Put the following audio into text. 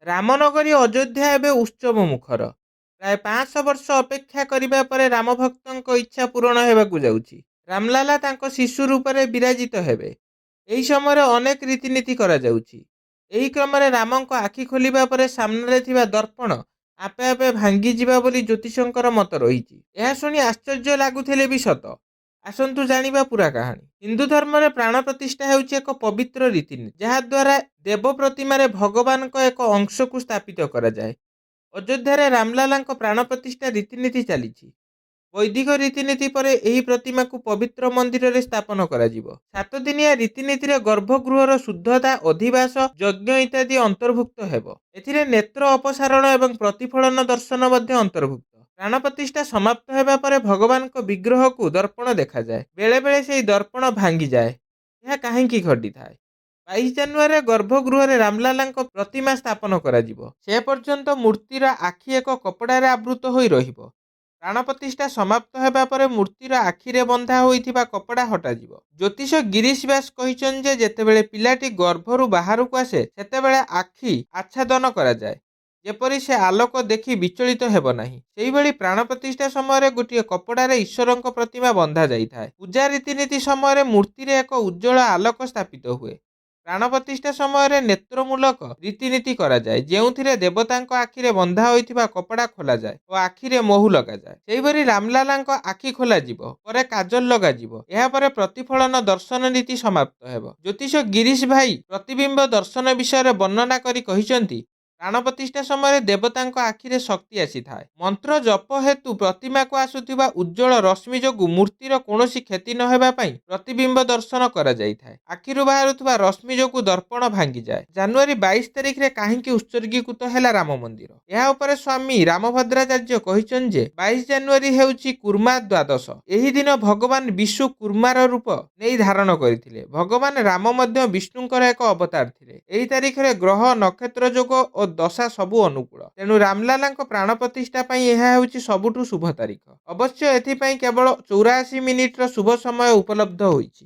ରାମନଗରୀ ଅଯୋଧ୍ୟା ଏବେ ଉତ୍ସବ ମୁଖର। ପ୍ରାୟ 500 ବର୍ଷ ଅପେକ୍ଷା କରିବା ପରେ ରାମଭକ୍ତଙ୍କ ଇଚ୍ଛା ପୂରଣ ହେବାକୁ ଯାଉଛି। ରାମଲାଲା ତାଙ୍କ ଶିଶୁ ରୂପରେ ବିରାଜିତ ହେବେ। ଏହି ସମୟରେ ଅନେକ ରୀତିନୀତି କରାଯାଉଛି। ଏହି କ୍ରମରେ ରାମଙ୍କ ଆଖି ଖୋଲିବା ପରେ ସାମ୍ନାରେ ଥିବା ଦର୍ପଣ ଆପେ ଆପେ ଭାଙ୍ଗିଯିବା ବୋଲି ଜ୍ୟୋତିଷଙ୍କର ମତ ରହିଛି। ଏହା ଶୁଣି ଆଶ୍ଚର୍ଯ୍ୟ ଲାଗୁଥିଲେ ବି ସତ। ଆସନ୍ତୁ ଜାଣିବା ପୁରା କାହାଣୀ। ହିନ୍ଦୁ ଧର୍ମରେ ପ୍ରାଣ ପ୍ରତିଷ୍ଠା ହେଉଛି ଏକ ପବିତ୍ର ରୀତିନୀତି, ଯାହାଦ୍ୱାରା ଦେବ ପ୍ରତିମାରେ ଭଗବାନଙ୍କ ଏକ ଅଂଶକୁ ସ୍ଥାପିତ କରାଯାଏ। ଅଯୋଧ୍ୟାରେ ରାମଲାଲାଙ୍କ ପ୍ରାଣ ପ୍ରତିଷ୍ଠା ରୀତିନୀତି ଚାଲିଛି। ବୈଦିକ ରୀତିନୀତି ପରେ ଏହି ପ୍ରତିମାକୁ ପବିତ୍ର ମନ୍ଦିରରେ ସ୍ଥାପନ କରାଯିବ। 7 ଦିନିଆ ରୀତିନୀତିରେ ଗର୍ଭଗୃହର ଶୁଦ୍ଧତା, ଅଧିବାସ, ଯଜ୍ଞ ଇତ୍ୟାଦି ଅନ୍ତର୍ଭୁକ୍ତ ହେବ। ଏଥିରେ ନେତ୍ର ଅପସାରଣ ଏବଂ ପ୍ରତିଫଳନ ଦର୍ଶନ ମଧ୍ୟ ଅନ୍ତର୍ଭୁକ୍ତ। ପ୍ରାଣ ପ୍ରତିଷ୍ଠା ସମାପ୍ତ ହେବା ପରେ ଭଗବାନଙ୍କ ବିଗ୍ରହକୁ ଦର୍ପଣ ଦେଖାଯାଏ। ବେଳେବେଳେ ସେହି ଦର୍ପଣ ଭାଙ୍ଗିଯାଏ। ଏହା କାହିଁକି ଘଟିଥାଏ? 22 ଜାନୁଆରୀରେ ଗର୍ଭଗୃହରେ ରାମଲାଲାଙ୍କ ପ୍ରତିମା ସ୍ଥାପନ କରାଯିବ। ସେ ପର୍ଯ୍ୟନ୍ତ ମୂର୍ତ୍ତିର ଆଖି ଏକ କପଡ଼ାରେ ଆବୃତ ହୋଇ ରହିବ। ପ୍ରାଣ ପ୍ରତିଷ୍ଠା ସମାପ୍ତ ହେବା ପରେ ମୂର୍ତ୍ତିର ଆଖିରେ ବନ୍ଧା ହୋଇଥିବା କପଡ଼ା ହଟାଯିବ। ଜ୍ୟୋତିଷ ଗିରୀଶ ବ୍ୟାସ କହିଛନ୍ତି ଯେ ଯେତେବେଳେ ପିଲାଟି ଗର୍ଭରୁ ବାହାରକୁ ଆସେ ସେତେବେଳେ ଆଖି ଆଚ୍ଛାଦନ କରାଯାଏ, ଯେପରି ସେ ଆଲୋକ ଦେଖି ବିଚଳିତ ହେବ ନାହିଁ। ସେହିଭଳି ପ୍ରାଣ ପ୍ରତିଷ୍ଠା ସମୟରେ ଗୋଟିଏ କପଡ଼ାରେ ଈଶ୍ୱରଙ୍କ ପ୍ରତିମା ବନ୍ଧା ଯାଇଥାଏ। ପୂଜା ରୀତିନୀତି ସମୟରେ ମୂର୍ତ୍ତିରେ ଏକ ଉଜ୍ଜ୍ୱଳ ଆଲୋକ ସ୍ଥାପିତ ହୁଏ। ପ୍ରାଣ ପ୍ରତିଷ୍ଠା ସମୟରେ ନେତ୍ରମୂଳକ ରୀତିନୀତି କରାଯାଏ, ଯେଉଁଥିରେ ଦେବତାଙ୍କ ଆଖିରେ ବନ୍ଧା ହୋଇଥିବା କପଡ଼ା ଖୋଲାଯାଏ ଓ ଆଖିରେ ମହୁ ଲଗାଯାଏ। ସେହିପରି ରାମଲାଲାଙ୍କ ଆଖି ଖୋଲାଯିବ, ପରେ କାଜଲ ଲଗାଯିବ। ଏହାପରେ ପ୍ରତିଫଳନ ଦର୍ଶନ ନୀତି ସମାପ୍ତ ହେବ। ଜ୍ୟୋତିଷ ଗିରୀଶ ଭାଇ ପ୍ରତିବିମ୍ବ ଦର୍ଶନ ବିଷୟରେ ବର୍ଣ୍ଣନା କରି କହିଛନ୍ତି, ପ୍ରାଣ ପ୍ରତିଷ୍ଠା ସମୟରେ ଦେବତାଙ୍କ ଆଖିରେ ଶକ୍ତି ଆସିଥାଏ। ମନ୍ତ୍ର ଜପ ହେତୁ ପ୍ରତିମାକୁ ଆସୁଥିବା ଉଜ୍ଜ୍ୱଳ ରଶ୍ମି ଯୋଗୁଁ ମୂର୍ତ୍ତିର କୌଣସି କ୍ଷତି ନ ହେବା ପାଇଁ ପ୍ରତିବିମ୍ବ ଦର୍ଶନ କରାଯାଇଥାଏ। ଆଖିରୁ ବାହାରୁଥିବା ରଶ୍ମି ଯୋଗୁଁ ଦର୍ପଣ ଭାଙ୍ଗିଯାଏ। ଜାନୁଆରୀ 22 ତାରିଖରେ କାହିଁକି ଉତ୍ସର୍ଗୀକୃତ ହେଲା ରାମ ମନ୍ଦିର? ଏହା ଉପରେ ସ୍ୱାମୀ ରାମଭଦ୍ରାଚାର୍ଯ୍ୟ କହିଛନ୍ତି ଯେ 22 ଜାନୁଆରୀ ହେଉଛି କୁର୍ମା ଦ୍ୱାଦଶ। ଏହି ଦିନ ଭଗବାନ ବିଷ୍ଣୁ କୁର୍ମାର ରୂପ ନେଇ ଧାରଣ କରିଥିଲେ। ଭଗବାନ ରାମ ମଧ୍ୟ ବିଷ୍ଣୁଙ୍କର ଏକ ଅବତାର ଥିଲେ। ଏହି ତାରିଖରେ ଗ୍ରହ, ନକ୍ଷତ୍ର ଯୋଗ ଓ ଦଶା ସବୁ ଅନୁକୂଳ। ତେଣୁ ରାମଲାଲାଙ୍କ ପ୍ରାଣ ପ୍ରତିଷ୍ଠା ପାଇଁ ଏହା ହେଉଛି ସବୁଠୁ ଶୁଭ ତାରିଖ। ଅବଶ୍ୟ ଏଥିପାଇଁ କେବଳ 84 ମିନିଟର ଶୁଭ ସମୟ ଉପଲବ୍ଧ ହୋଇଛି।